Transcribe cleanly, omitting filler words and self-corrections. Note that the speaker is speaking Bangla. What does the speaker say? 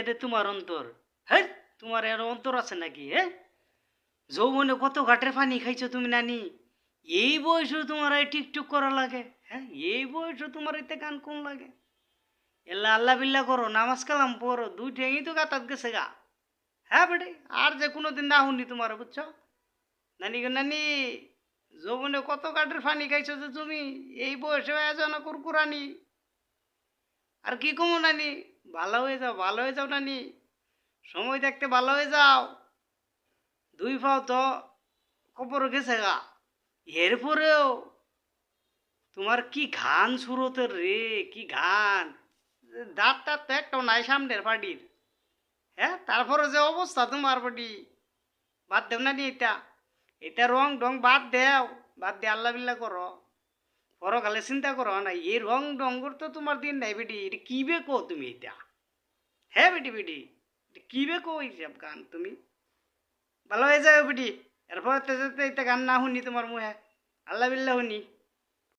এটা তোমার অন্তর। হ্যাঁ, তোমার এর অন্তর আছে নাকি? হ্যাঁ, যৌবনে কত ঘাটের পানি খাইছো তুমি নানি? এই বয়সে তোমার এই টিকটুক করা লাগে? হ্যাঁ, এই বয়সে তোমার এতে গান কোন লাগে? এল্লা আল্লাহ বিল্লাহ করো, নামাজ কালাম পড়ো, দুই ঠেঙই তো গাতাত গেছে গা। হ্যাঁ বেটে, আর যে কোনোদিন না শুনি তোমার, বুঝছো নানি গো নানি? যৌবনে কত কাঠের পানি খাইছো যে তুমি, এই বয়সে এজন কুরকুরানি। আর কি কমো নানি, ভালো হয়ে যাও, ভালো হয়ে যাও নানি, সময় দেখতে ভালো হয়ে যাও। দুই পাও তো কবর গেছে গা, এরপরেও তোমার কি ঘান সুরতের রে, কি ঘান! দাঁত টাত তো একটাও নাই সামনের পাটির। হ্যাঁ, তারপরে যে অবস্থা তোমার পাটি, বাদ দেও না নি এটা। এটা রং ঢং বাদ দেও, বাদ দিয়ে আল্লাহ বিল্লাহ করো, পরকালে চিন্তা করো না। এই রং ডঙ্গর তো তোমার দিন নাই বেটি, এটা কি বেকো তুমি এটা? হ্যাঁ বেটি বেটি, এটা কি বেকো এইসব গান তুমি? ভালো হয়ে যাবে বেটি, এরপর এটা গান না শুনি তোমার মুহে, আল্লাহ বিল্লাহ শুনি।